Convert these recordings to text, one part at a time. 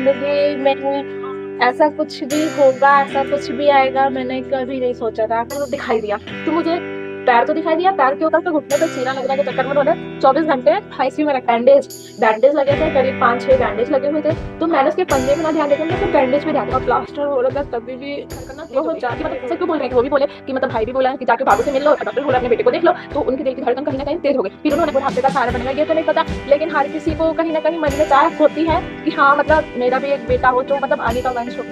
ज़िंदगी में ऐसा कुछ भी होगा, ऐसा कुछ भी आएगा, मैंने कभी नहीं सोचा था। तो दिखाई दिया, तो मुझे पैर तो दिखाई दिया, पैर के ऊपर से घुटने पे चीरा लग रहा है के चक्कर में उन्होंने 24 घंटे आईसीयू में रखा। बैंडेज लगे थे, करीब 5-6 बैंडेज लगे हुए थे। तो मैंने उसके पंजे में ना ध्यान देकर मैंने बैंडेज पे ध्यान दिया, और प्लास्टर हो रहा था तभी भी वो हो जाती। मतलब ऐसे क्यों बोल रहे हैं कि वो भी बोले कि मतलब भाई भी बोला है कि जाके बाबू से मिल लो, डॉक्टर बोला अपने बेटे को देख लो, तो उनके दिल की धड़कन कहीं ना कहीं तेज हो गई। फिर उन्होंने बुढ़ापे का सहारा बनेगा ये तो नहीं पता, लेकिन हर किसी को कहीं ना कहीं मन में चाह होती है कि हाँ मतलब मेरा भी एक बेटा हो जो मतलब आगे का वंश हो।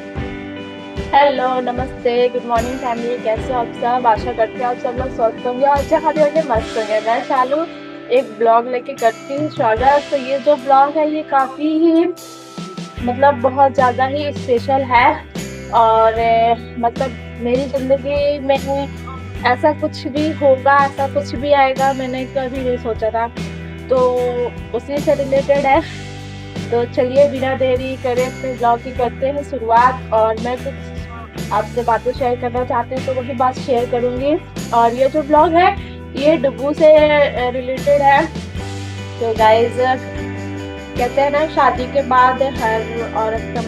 हेलो, नमस्ते, गुड मॉर्निंग फैमिली, कैसे हो आप सब? आशा करते हैं आप सब लोग स्वस्थ होंगे और जहाँ भी होंगे मस्त होंगे। मैं शालू एक ब्लॉग लेके करती हूँ स्वागत। तो ये जो ब्लॉग है ये काफ़ी ही मतलब बहुत ज़्यादा ही स्पेशल है, और मतलब मेरी ज़िंदगी में ऐसा कुछ भी होगा, ऐसा कुछ भी आएगा, मैंने कभी नहीं सोचा था। तो उसी से रिलेटेड है। तो चलिए बिना देरी करे अपने ब्लॉग की करते हैं शुरुआत। और मैं कुछ आपसे बातें शेयर करना चाहती हूँ तो वही बात शेयर करूँगी। और ये जो ब्लॉग है ये डुग्गू से रिलेटेड है। तो गाइज कहते हैं ना, शादी के बाद हर औरत का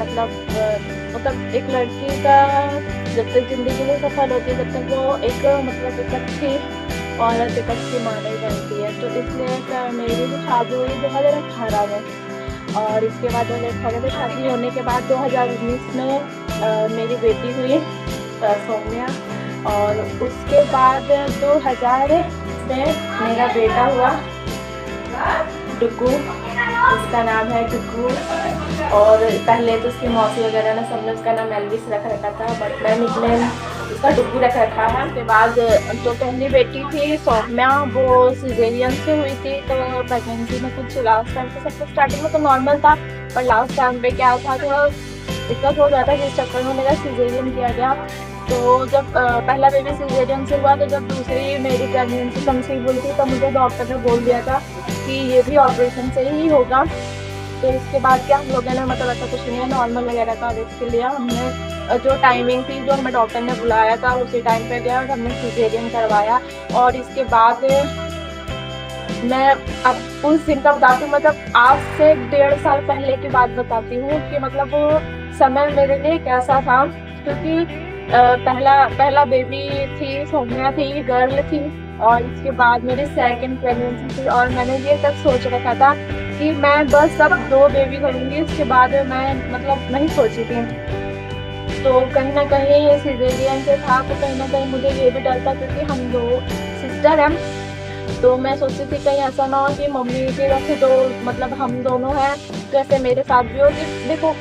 मतलब एक लड़की का जब तक ज़िंदगी में सफल होती है तब तक वो एक मतलब एक अच्छी औरत, एक अच्छी माँ नहीं बनती है। तो इसलिए मेरी भी शादी हुई 2018 में, और इसके बाद 2018 में शादी होने के बाद 2019 में मेरी बेटी हुई सौम्या, और उसके बाद 2000 में मेरा बेटा हुआ डुग्गू, उसका नाम है डुग्गू। और पहले तो उसकी मौसी वगैरह ने सबने उसका नाम एल्विस रख रखा था, बट मैं निकनेम उसका डुग्गू रख रखा है। उसके बाद जो पहली बेटी थी सौम्या, वो सिजेरियन से हुई थी। तो प्रेगनेंसी में कुछ लास्ट टाइम पे सब कुछ स्टार्टिंग में तो नॉर्मल था, पर लास्ट टाइम पे क्या था तो दिक्कत हो गया था, जिस चक्कर में मेरा सिजेरियन किया गया। तो जब पहला बेबी सिजेरियन से हुआ, तो जब दूसरी मेरी प्रेगनेंसी कंसीव हुई थी तो मुझे डॉक्टर ने बोल दिया था कि ये भी ऑपरेशन से ही होगा। तो इसके बाद क्या हम लोगों ने मतलब ऐसा कुछ नहीं है, नॉर्मल वगैरह का रिस्क लिया हमने। जो टाइमिंग थी जो हमें डॉक्टर ने बुलाया था उसी टाइम पे गया और हमने सिजेरियन करवाया। और इसके बाद मैं अब उस दिन का बताती हूँ, मतलब आज से 1.5 साल पहले की बात बताती हूँ कि मतलब वो समय मेरे लिए कैसा था। क्योंकि पहला बेबी थी, सौम्या थी, गर्ल थी, और इसके बाद मेरी सेकंड प्रेगनेंसी थी। और मैंने ये तक सोच रखा था कि मैं बस अब 2 बेबी करूँगी, इसके बाद मैं मतलब नहीं सोची थी। तो कहीं ना कहीं सिजेरियन से था, तो कहीं ना कहीं मुझे ये भी डर था क्योंकि हम 2 सिस्टर हैं। तो मैं सोचती थी कहीं ऐसा ना हो कि मम्मी की वैसे तो मतलब हम दोनों हैं, तो ऐसे मेरे साथ भी हो कि देखो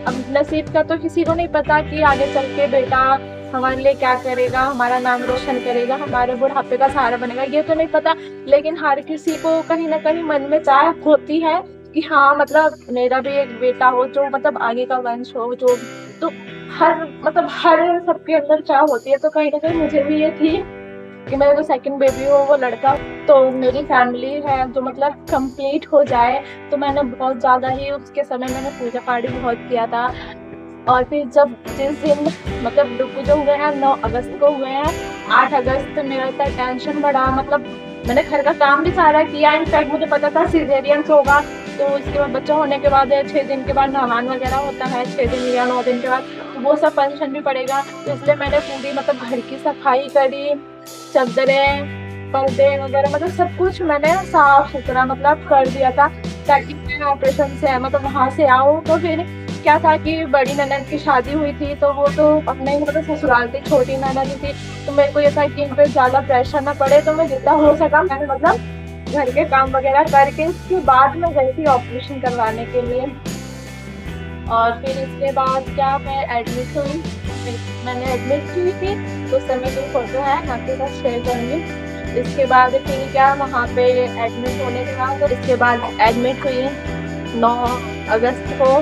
अब नसीब का तो किसी को नहीं पता कि आगे चल के बेटा हमारे लिए क्या करेगा, हमारा नाम रोशन करेगा, हमारे बुढ़ापे का सहारा बनेगा, ये तो नहीं पता। लेकिन हर किसी को कहीं ना कहीं मन में चाह होती है कि हाँ मतलब मेरा भी एक बेटा हो जो मतलब आगे का वंश हो, जो तो हर सबके अंदर चाह होती है। तो कहीं ना कहीं मुझे भी ये थी कि मेरा जो सेकंड बेबी हो वो लड़का, तो मेरी फैमिली है जो मतलब कंप्लीट हो जाए। तो मैंने बहुत ज़्यादा ही उसके समय मैंने पूजा पाठ भी बहुत किया था। और फिर जब जिस दिन मतलब डुग्गू जो हुए हैं 9 अगस्त को हुए हैं, 8 अगस्त मेरा इतना टेंशन बढ़ा, मतलब मैंने घर का काम भी सारा किया। इनफैक्ट मुझे पता था सीजेरियन होगा, तो इसके बाद बच्चा होने के बाद 6 दिन के बाद नहान वगैरह होता है, 6 दिन या 9 दिन के बाद, तो वो सब फंक्शन भी पड़ेगा। तो इसलिए मैंने पूरी मतलब घर की सफाई करी, चादरें, पर्दे वगैरह मतलब सब कुछ मैंने साफ सुथरा मतलब कर दिया था, ताकि मैं ऑपरेशन से मतलब वहाँ से आऊँ। तो फिर क्या था कि बड़ी ननद की शादी हुई थी, तो वो तो अपने मतलब ससुराल थी, छोटी ननद थी, तो मेरे को ये था कि इन पर ज़्यादा प्रेशर ना पड़े। तो मैं जितना हो सका मैंने मतलब घर के काम वगैरह करके उसके बाद मैं गई थी ऑपरेशन करवाने के लिए। और फिर इसके बाद क्या मैं एडमिट हुई, मैंने एडमिट हुई थी, तो उस समय की फ़ोटो है मैं आपके साथ शेयर करूँगी। इसके बाद फिर क्या वहाँ पे एडमिट होने के बाद, तो इसके बाद एडमिट हुई 9 अगस्त को।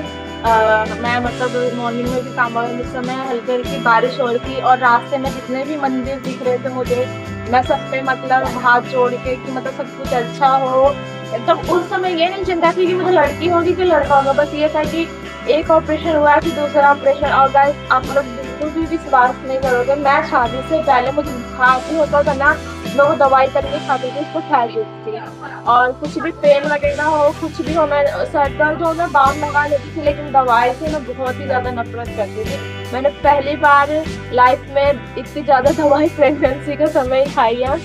मैं मतलब मॉर्निंग में भी काम वाले उस समय हल्की हल्की बारिश हो रही थी, और रास्ते में जितने भी मंदिर दिख रहे थे मुझे, मैं सब पे मतलब हाथ जोड़ के कि मतलब सब कुछ अच्छा हो। एकदम उस समय ये नहीं चिंता थी कि मुझे लड़की होगी कि लड़का होगा, बस ये था कि एक ऑपरेशन हुआ कि दूसरा ऑपरेशन। और गाइस आप लोग बिल्कुल भी विश्वास नहीं करोगे, मैं शादी से पहले मुझे बुखार भी होता था ना, मैं वो दवाई तक नहीं खाती थी, उसको फेंक देती थी। और कुछ भी पेन वगैरह हो, कुछ भी हो, मैं सर दर्द हो, मैं बाम लगा लेती थी, लेकिन दवाई से मैं बहुत ही ज़्यादा नफरत करती थी। मैंने पहली बार लाइफ में इतनी ज़्यादा दवाई प्रेगनेंसी के समय ही खाई है।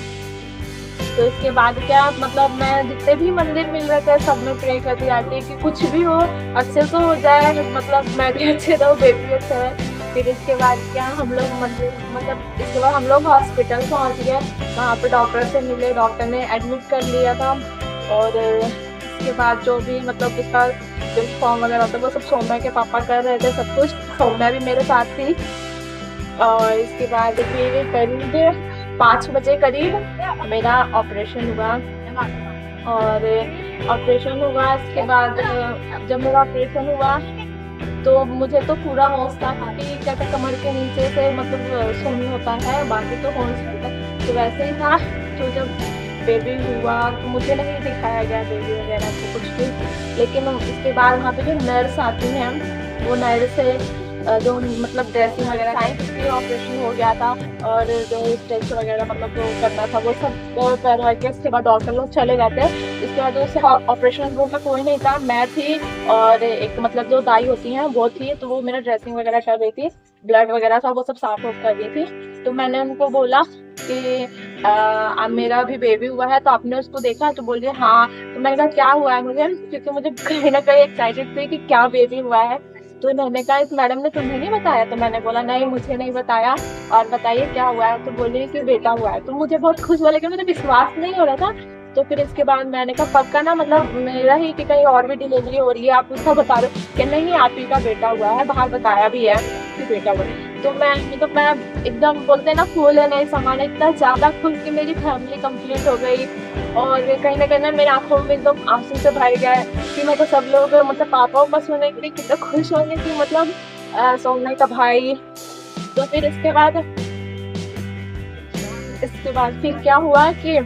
तो इसके बाद क्या, मतलब मैं जितने भी मंदिर मिल रहे थे सब में प्रे करती आती कि कुछ भी हो अच्छे से हो जाए, मतलब मैं भी अच्छे रहूँ, बेबी अच्छा है। फिर इसके बाद क्या, हम लोग मंदिर, मतलब इसके बाद हम लोग हॉस्पिटल पहुँच गए। वहाँ पे डॉक्टर से मिले, डॉक्टर ने एडमिट कर लिया था। और इसके बाद जो भी मतलब उसका जो फॉर्म वगैरह होता है वो सब सौम्या के पापा कर रहे थे सब कुछ। सौम्या भी मेरे साथ थी। और इसके बाद फिर करीब 5 बजे करीब मेरा ऑपरेशन हुआ। और ऑपरेशन हुआ, इसके बाद जब मेरा ऑपरेशन हुआ तो मुझे तो पूरा होश था, क्योंकि क्या था, कमर के नीचे से मतलब सुन होता है, बाकी तो होश होता है, तो वैसे ही था। तो जब बेबी हुआ तो मुझे नहीं दिखाया गया बेबी वगैरह को कुछ भी, लेकिन उसके बाद वहाँ पे जो नर्स आती हैं, वो नर्स से जो मतलब ड्रेसिंग वगैरह का ऑपरेशन हो गया था, और जो स्टेच वगैरह मतलब जो करना था वो सब करवा के इसके बाद डॉक्टर लोग चले गए थे। इसके बाद उस ऑपरेशन रूम में कोई नहीं था, मैं थी और एक मतलब जो दाई होती हैं वो थी, तो वो मेरा ड्रेसिंग वगैरह कर रही थी, ब्लड वगैरह था वो सब साफ कर रही थी। तो मैंने उनको बोला कि अब मेरा भी बेबी हुआ है, तो आपने उसको देखा? तो बोल रही हाँ। तो मैंने कहा क्या हुआ है मुझे, क्योंकि मुझे कहीं ना कहीं एक्साइटेड थी कि क्या बेबी हुआ है। तो इन्होंने कहा इस मैडम ने तुम्हें नहीं बताया? तो मैंने बोला नहीं मुझे नहीं बताया, और बताइए क्या हुआ है? तो बोली कि बेटा हुआ है। तो मुझे बहुत खुश हुआ, लेकिन मुझे विश्वास नहीं हो रहा था। तो फिर इसके बाद मैंने कहा पक्का ना, मतलब मेरा ही कि कहीं और भी डिलीवरी हो रही है, आप उसका बता रहे हो? कि नहीं आप ही का बेटा हुआ है, बाहर बताया भी है कि बेटा हुआ है। तो मैं एकदम बोलते हैं ना फूले नहीं समाने, इतना ज़्यादा खुश कि मेरी फैमिली कंप्लीट हो गई। और कहीं ना कहीं ना मेरी आंखों में एकदम आंसू से भर गया कि मतलब सब लोग मतलब पापा बस सुनने के लिए कितना खुश होंगे कि मतलब सौम्या का भाई। तो फिर इसके बाद फिर क्या हुआ कि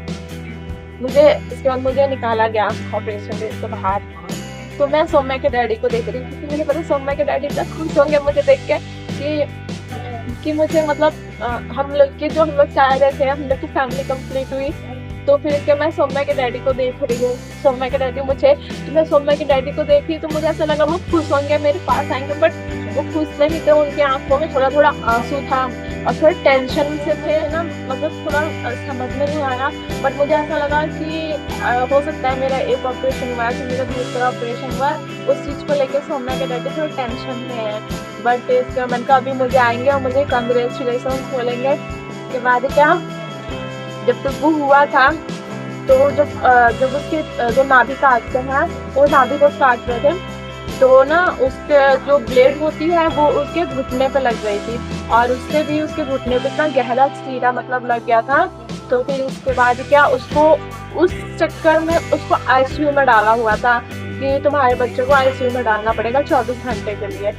इसके बाद मुझे निकाला गया ऑपरेशन से बाहर। तो मैं सौम्या के डैडी को देख रही थी, क्योंकि मुझे पता सौम्या के डैडी इतना खुश होंगे मुझे देख के कि मुझे मतलब हम लोग चाह रहे थे, हम लोग की फैमिली कंप्लीट हुई। तो फिर इसके मैं सौम्या के डैडी को देख रही हूँ, सौम्या के डैडी मुझे, तो मैं सौम्या के डैडी को देखी तो मुझे ऐसा लगा वो खुश होंगे, मेरे पास आएंगे, बट वो खुश नहीं थे। उनकी आंखों में थोड़ा थोड़ा आंसू था और थोड़ा टेंशन से थे ना, मतलब थोड़ा समझ में नहीं आया। बट मुझे ऐसा लगा कि हो सकता है मेरा एक ऑपरेशन हुआ है तो मेरा दूसरा ऑपरेशन हुआ, उस चीज़ को लेकर सौम्या के डैडी थोड़ा टेंशन में है। बट इसका मन का अभी मुझे आएंगे और मुझे कंग्रेचुलेशन बोलेंगे। उसके बाद क्या, जब तक वो हुआ था तो जब उसके जो नाभि काटते हैं वो नाभि को काट रहे थे, तो ना उसके जो ब्लेड होती है वो उसके घुटने पे लग गई थी, और उससे भी उसके घुटने पे इतना गहरा चीरा मतलब लग गया था। तो फिर उसके बाद क्या, उसको उस चक्कर में उसको आईसीयू में डाला हुआ था कि तुम्हारे बच्चे को आईसीयू में डालना पड़ेगा 24 घंटे के लिए।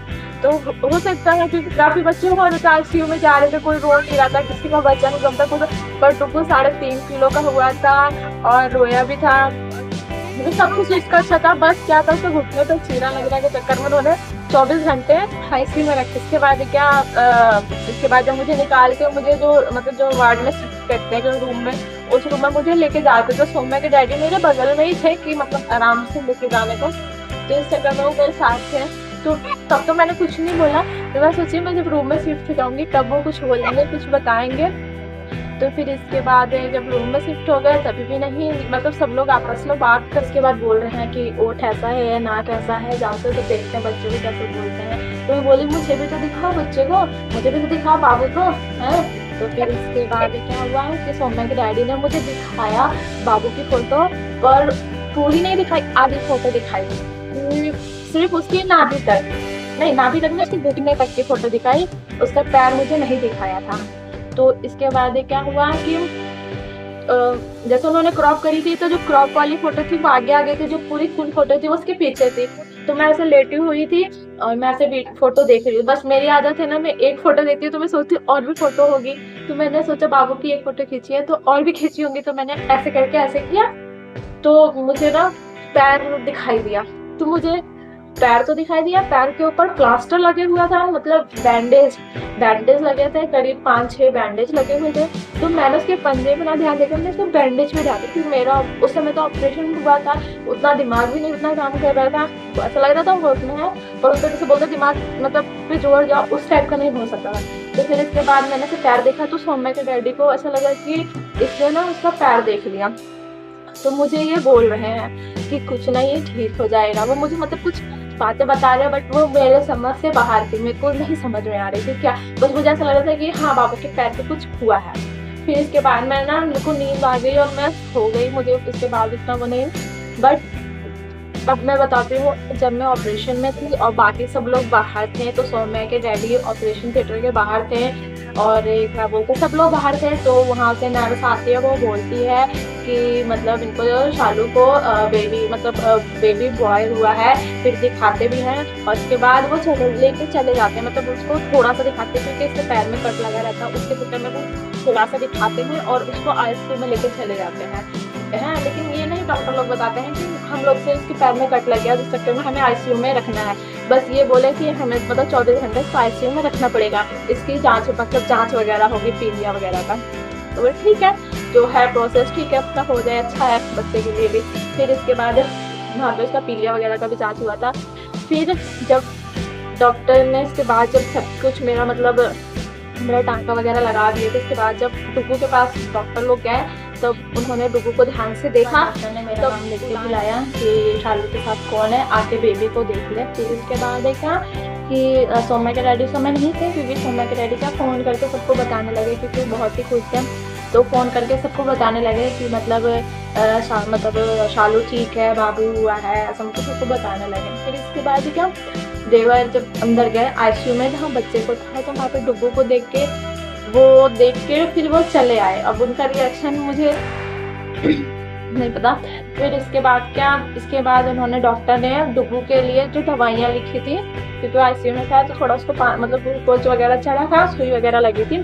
तो हो सकता है क्योंकि काफी बच्चे हो आईसीयू में जा रहे थे, कोई रो नहीं रहा था, किसी का बच्चा नहीं जमता कुछ, पर टुकू 3.5 किलो का हुआ था और रोया भी था। मतलब सब कुछ इसका अच्छा था, बस क्या था उसको घुटने पे चीरा लग रहा है के चक्कर में उन्होंने 24 घंटे आईसीयू में रखे। इसके बाद क्या, इसके बाद जब मुझे निकाल के मुझे जो वार्ड में शिफ्ट करते हैं जो रूम में, उस रूम में मुझे लेके जाते, तो सौम्या के डैडी मेरे बगल में ही थे कि मतलब आराम से लेके जाने को। तो इस चक्कर में वो मेरे साथ थे। तो तब तो मैंने कुछ नहीं बोला, तो मैं सोची मैं जब रूम में शिफ्ट हो जाऊंगी तब वो कुछ बोलेंगे, कुछ बताएंगे। तो फिर इसके बाद जब रूम में शिफ्ट हो गए तभी भी नहीं, मतलब सब लोग आपस में बात कर के बाद बोल रहे हैं कि ओठ ऐसा है या नाक ऐसा है, जाते तो देखते हैं बच्चे भी कैसे बोलते हैं। तो बोली मुझे भी तो दिखाओ बच्चे को, मुझे भी तो दिखाओ बाबू को है। तो फिर इसके बाद क्या हुआ कि सौम्या के डैडी ने मुझे दिखाया बाबू की फोटो, पर पूरी नहीं दिखाई, आधी फोटो दिखाई, सिर्फ उसकी नाभि तक, नहीं नाभि तक में उसकी घुटने तक की फोटो दिखाई, उसका पैर मुझे नहीं दिखाया था। तो इसके बाद क्या हुआ कि जैसे उन्होंने क्रॉप करी थी, तो जो क्रॉप वाली फोटो थी वो आगे आगे थी, जो पूरी फुल फोटो थी वो उसके पीछे थी। तो मैं ऐसे लेटी हुई थी और मैं ऐसे फोटो देख रही हूँ। बस मेरी आदत है ना, मैं एक फोटो देखती हूँ तो मैं सोचती हूँ और भी फोटो होगी, तो मैंने सोचा बाबू की एक फोटो खींची है तो और भी खींची होंगी, तो मैंने ऐसे करके ऐसे किया, तो मुझे ना पैर दिखाई दिया। तो मुझे पैर तो दिखाई दिया, पैर के ऊपर प्लास्टर लगे हुआ था, मतलब बैंडेज लगे थे, करीब 5-6 बैंडेज लगे हुए थे। तो मैंने उसके पंजे पे ना ध्यान देकर मैंने उसको बैंडेज पे ध्यान दिया, क्योंकि मेरा उस समय तो ऑपरेशन हुआ था, उतना दिमाग भी नहीं उतना काम कर रहा था, तो ऐसा लग रहा था वो उसमें है, और उसको जैसे बोलते दिमाग मतलब पे जोर जाओ, उस टाइप का नहीं हो सकता था। तो फिर इसके बाद मैंने से पैर देखा, तो सौम्य के डैडी को ऐसा लगा कि इसने ना उसका पैर देख लिया, तो मुझे ये बोल रहे हैं कि कुछ नहीं, ये ठीक हो जाएगा। वो मुझे मतलब कुछ बातें बता रहे हैं, बट वो मेरे समझ से बाहर थी, मेरे को नहीं समझ में आ रही थी क्या, बस मुझे ऐसा लग रहा था कि हाँ बाबू के पैर पे कुछ हुआ है। फिर इसके बाद मैं ना, मेरे को नींद आ गई और मैं सो गई, मुझे उसके बाद इतना वो नहीं। बट अब मैं बताती हूँ, जब मैं ऑपरेशन में थी और बाकी सब लोग बाहर थे, तो सौम्य के डैडी ऑपरेशन थिएटर के बाहर थे और क्या बोलते सब लोग बाहर थे, तो वहाँ से नर्स आती है, वो बोलती है कि मतलब इनको जो शालू को बेबी बॉय हुआ है, फिर दिखाते भी हैं और उसके बाद वो लेके चले जाते हैं, मतलब उसको थोड़ा सा दिखाते हैं क्योंकि इसके पैर में कट लगा रहता है, उसके चक्कर में वो थोड़ा सा दिखाते हैं और उसको आईसीयू में लेके चले जाते हैं। लेकिन ये नहीं डॉक्टर लोग बताते हैं कि हम लोग से इसके पैर में कट लग गया, जिस चक्कर में हमें आईसीयू में रखना है। बस ये बोले कि हमें मतलब 24 घंटे इसको आईसीयू में रखना पड़ेगा, इसकी जांच मतलब जांच वगैरह होगी पीलिया वगैरह का। तो वो ठीक है, जो है प्रोसेस ठीक है, अपना हो जाए अच्छा है बच्चे के लिए भी। फिर इसके बाद वहाँ पे उसका पीलिया वगैरह का भी जांच हुआ था। फिर जब डॉक्टर ने इसके बाद जब सब कुछ मेरा टांका वगैरह लगा दिए थे, इसके बाद जब डुगू के पास डॉक्टर लोग गए, तब उन्होंने डुगू को ध्यान से देखा, ने मेरा नाम लिख के बुलाया कि शालू के साथ कौन है, आके बेबी को देख ले। फिर इसके बाद देखा कि सौम्य के डैडी समय नहीं थे, क्योंकि सौम्य के डैडी क्या फ़ोन करके सबको बताने लगे, क्योंकि बहुत ही खुश थे, तो फ़ोन करके सबको बताने लगे कि शालू ठीक है, बाबू हुआ है, ऐसा मतलब सबको बताने लगे। फिर इसके बाद क्या देवर जब अंदर गए आईसीयू में जहाँ बच्चे को था, तो वहाँ पे डुगू को देख के फिर वो चले आए। अब उनका रिएक्शन मुझे नहीं पता। फिर इसके बाद उन्होंने डॉक्टर ने डुगू के लिए जो दवाइयाँ लिखी थी, क्योंकि आईसीयू में था तो थोड़ा उसको मतलब ग्लूकोज वगैरह चढ़ा था, सुई वगैरह लगी थी,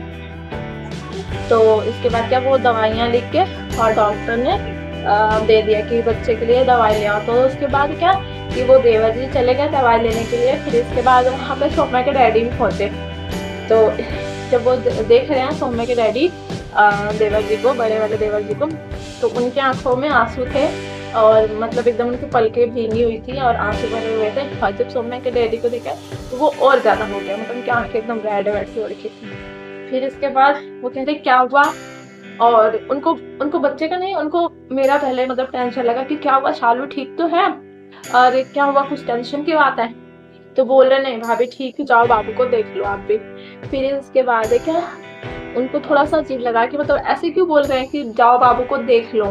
तो इसके बाद क्या वो दवाइयाँ लिख के और डॉक्टर ने दे दिया कि बच्चे के लिए दवाई ले आओ। तो उसके बाद क्या कि वो देवर जी चले गए दवाई लेने के लिए। फिर इसके बाद वहाँ पे सौम्य के डैडी भी पहुँचे, तो जब वो देख रहे हैं सौम्य के डैडी देवर जी को, बड़े वाले देवर जी को, तो उनकी आंखों में आंसू थे और मतलब एकदम उनकी पलकें भीगी हुई थी और आंसू भरे हुए थे। और जब सौम्य के डैडी को देखा तो वो और ज़्यादा हो गया, मतलब उनकी आंखें एकदम रेड सी हो रखी थी। फिर इसके बाद वो कहते क्या हुआ, और उनको बच्चे का नहीं, उनको मेरा पहले मतलब टेंशन लगा कि क्या हुआ, शालू ठीक तो है और क्या हुआ, कुछ टेंशन की बात है। तो बोल रहे नहीं भाभी ठीक है, जाओ बाबू को देख लो आप भी। फिर इसके बाद क्या उनको थोड़ा सा अजीब लगा कि मतलब ऐसे क्यों बोल रहे हैं कि जाओ बाबू को देख लो।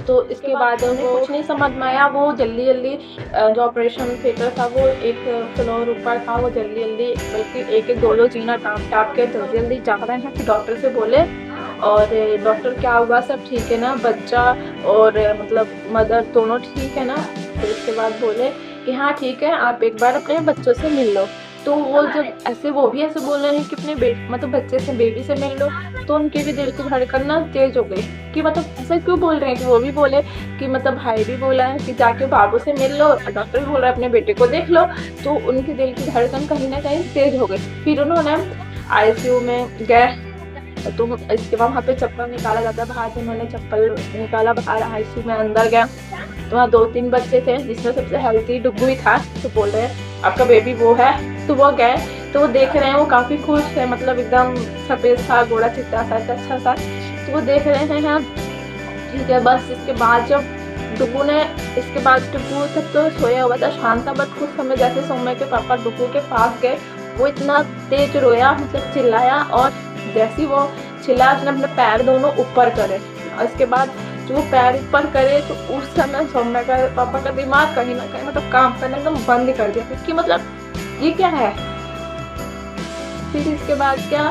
तो इसके बाद उनको कुछ नहीं समझ में आया, वो जल्दी जो ऑपरेशन थिएटर था वो एक फ्लोर ऊपर था, वो जल्दी बल्कि एक 2 जीना टाप के जल्दी जा रहे हैं कि डॉक्टर से बोले, और डॉक्टर क्या हुआ, सब ठीक है ना, बच्चा और मतलब मदर दोनों ठीक है ना। फिर इसके बाद बोले कि हाँ ठीक है, आप एक बार अपने बच्चों से मिल लो। तो वो जब वो भी ऐसे बोल रहे हैं कि अपने बच्चे से, बेबी से मिल लो, तो उनके भी दिल की धड़कन ना तेज हो गई कि मतलब ऐसा क्यों बोल रहे हैं कि वो भी बोले कि मतलब भाई भी बोला है कि जाके बाबू से मिल लो, और डॉक्टर भी बोल रहा है अपने बेटे को देख लो, तो उनके दिल की धड़कन कहीं ना कहीं तेज हो गई। फिर उन्होंने आईसीयू में गए, तो इसके बाद वहाँ पे चप्पल निकाला जाता है बाहर, तो उन्होंने चप्पल निकाला बाहर, आईसीयू में अंदर गया, तो वहाँ 2-3 बच्चे थे जिसमें सबसे हेल्थी डुगू ही था। तो बोल रहे हैं आपका बेबी वो है, तो वो गए, तो वो देख रहे हैं, वो काफ़ी खुश है, मतलब एकदम सफ़ेद सा, गोरा चिट्टा सा, अच्छा सा, तो वो देख रहे हैं हाँ ठीक है। बस इसके बाद जब डुगू तब तो सोया हुआ था, शांत था, बट कुछ समय जैसे सौम्य के पापा डुगू के पास गए, वो इतना तेज रोया, मतलब चिल्लाया, और जैसे वो चिल्लाया उसने अपने पैर दोनों ऊपर करे, और इसके बाद जो वो पैर ऊपर करे तो उस समय सौम्य का पापा का दिमाग कहीं ना कहीं मतलब काम करना एकदम बंद कर दिया, क्योंकि मतलब ये क्या है। फिर इसके बाद क्या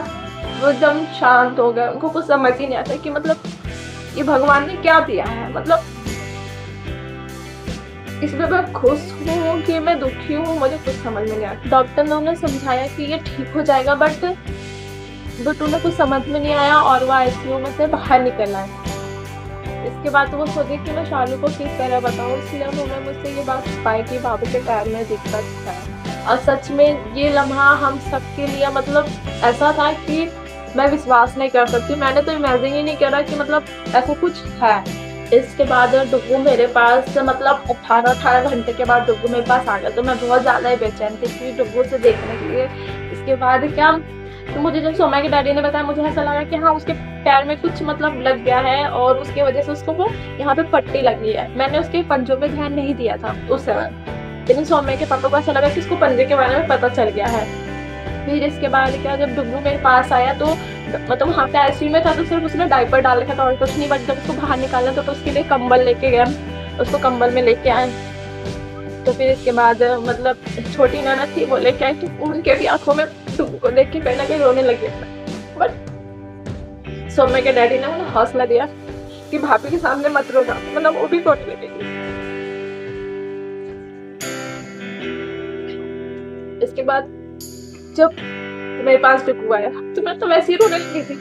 वो एकदम शांत हो गए, उनको कुछ समझ ही नहीं आता कि मतलब ये भगवान ने क्या दिया है, मतलब इसमें मैं खुश हूँ कि मैं दुखी हूँ, मुझे कुछ समझ में नहीं आता। डॉक्टर लोगों ने समझाया कि ये ठीक हो जाएगा, बट उन्हें कुछ समझ में नहीं आया और वो आईसीयू में से बाहर निकल आए। इसके बाद तो वो सोची कि मैं शालू को किस तरह बताऊँ, इसलिए उन्होंने मुझसे ये बात छुपाई कि भाभी के पैर में दिक्कत है। और सच में ये लम्हा हम सबके लिए मतलब ऐसा था कि मैं विश्वास नहीं कर सकती, मैंने तो इमेजिन ही नहीं करा कि मतलब ऐसा कुछ है। इसके बाद डुग्गू मेरे पास मतलब 18 घंटे के बाद डुग्गू मेरे पास आ गया, तो मैं बहुत ज़्यादा ही बेचैन थी कि डुग्गू से देखने के लिए। इसके बाद क्या, तो मुझे जब सोमा के डैडी ने बताया, मुझे ऐसा लगा कि हाँ उसके पैर में कुछ मतलब लग गया है और उसकी वजह से उसको वो यहाँ पे पट्टी लगी है। मैंने उसके पंजों पे ध्यान नहीं दिया था उस समय, लेकिन सोमे के पापा को ऐसा लगा कि उसको पंजे के बारे में पता चल गया है। फिर इसके बाद क्या, जब डुग्गू मेरे पास आया तो मतलब वहाँ पे आईसीयू में था, तो सिर्फ उसने डायपर डाल रखा था और कुछ नहीं, बट जब उसको बाहर निकालना तो उसके लिए कंबल लेके गया, उसको कंबल में लेके आए। तो फिर इसके बाद मतलब छोटी ननद थी, वो लेके आई, तो उनके भी आंखों में डुग्गू को देख के कहीं ना कहीं रोने लगे। बट सोमे के डैडी ने उन्हें हौसला दिया कि भाभी के सामने मत रोना, मतलब वो भी रोने लगेगी। इसके बाद जब मेरे पास डुग्गू आया तो मैं तो वैसे ही रोने लगी थी,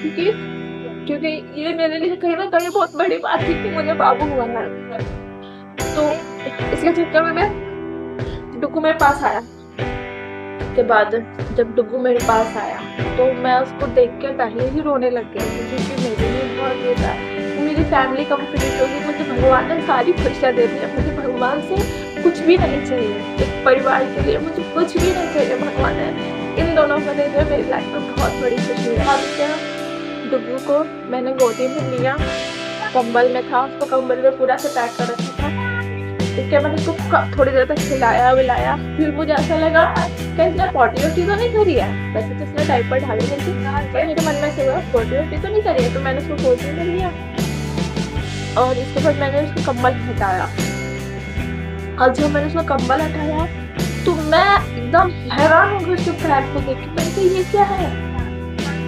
क्योंकि ये मेरे लिए कहीं ना कहीं बहुत बड़ी बात थी कि मुझे बाबू हुआ है। तो इसके चक्कर में मैं डुग्गू मेरे पास आया। के बाद जब डुग्गू मेरे पास आया तो मैं उसको देख के पहले ही रोने लग गई, क्योंकि मेरे लिए बहुत ये था, मेरी फैमिली कंप्लीट होगी, मुझे भगवान ने सारी खुशियाँ दे दी है, मुझे भगवान से कुछ भी नहीं चाहिए, एक परिवार के लिए मुझे कुछ भी नहीं चाहिए। भगवान ने इन दोनों को दे दिया, मेरी लाइफ में बहुत बड़ी खुशी है। अब क्या, डुग्गू को मैंने गोदी में लिया, कंबल में था, उसको कंबल में पूरा से पैक कर रखा था। इसके बाद उसको थोड़ी देर तक खिलाया विलाया, फिर मुझे ऐसा लगा कि इसने पोटी वोटी तो नहीं करी है, वैसे तो इसने डायपर डाले नहीं थी, मेरे मन में से हुआ पोटी वोटी तो नहीं करी है, तो मैंने उसको गोदी में लिया और इसके बाद मैंने उसको कंबल हटाया। और जब मैंने उसको कंबल हटाया तो मैं एकदम हैरान हो गई उसके पैर को देख के, मैंने कहा ये क्या है।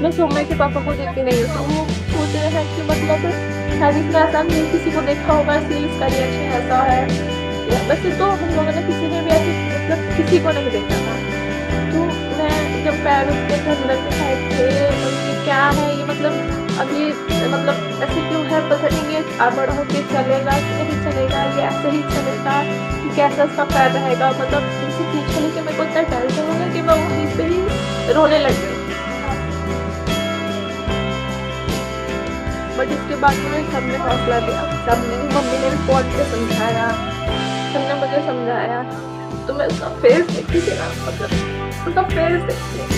मैं सोमे के पापा को देखती नहीं हूँ, तो वो सोच रहे हैं कि मतलब शायद इसमें ऐसा नहीं किसी को देखा होगा इसलिए इसका रिएक्शन ऐसा है। वैसे तो हम लोगों ने किसी ने भी ऐसे मतलब किसी को नहीं देखा था। तो मैं जब पैर उसके अंदर के साइड थे तो क्या है ये, मतलब अभी मतलब ऐसे क्यों है पता नहीं, ये बड़ा होकर चलेगा कि नहीं चलेगा, ये ऐसे ही चलेगा, कैसा इसका पैर रहेगा, मतलब इसे पूछने के मेरे को इतना टेंशन हो गया कि मैं वहीं पे ही रोने लग गई। बट इसके बाद मुझे सबने हौसला दिया, सबने, मम्मी ने भी बहुत से समझाया, सबने मुझे समझाया, तो मैं उसका फेस देखती थी ना, मतलब उसका फेस देखती।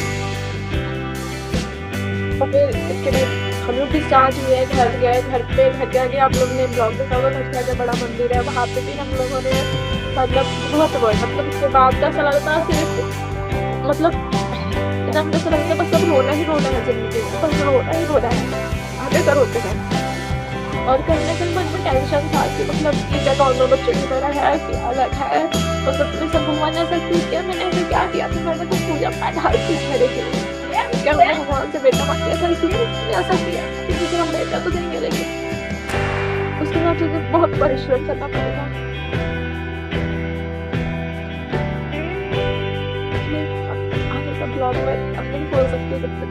और फिर इसके बाद हम लोग डिस्चार्ज हुए, घर गए, घर के आगे आप लोग ने ब्लॉग देखा होगा, घर के आगे बड़ा मंदिर है, वहाँ पे भी हम लोगों ने मतलब बहुत हुआ। मतलब उसके बाद का ऐसा लगता है सिर्फ मतलब एकदम ऐसा लगता है बस अब रोना ही रोना है जिंदगी में, बस रोना ही रोना है, आगे कर होते हैं। और कहीं ना कहीं मुझे टेंशन था कि मतलब ये क्या दोनों बच्चों की तरह है कि अलग है, मतलब तुम्हें सब भगवान ने ऐसा क्यों किया, मैंने ऐसा क्या किया था, मैंने तो पूजा पाठ हर चीज करे थी, क्या मैंने भगवान से बेटा मांग लिया था इसलिए ऐसा किया, क्योंकि हम बेटा तो देंगे, लेकिन उसके बाद मुझे बहुत परिश्रम करना पड़ेगा। आगे का ब्लॉग में अब नहीं बोल सकती जब तक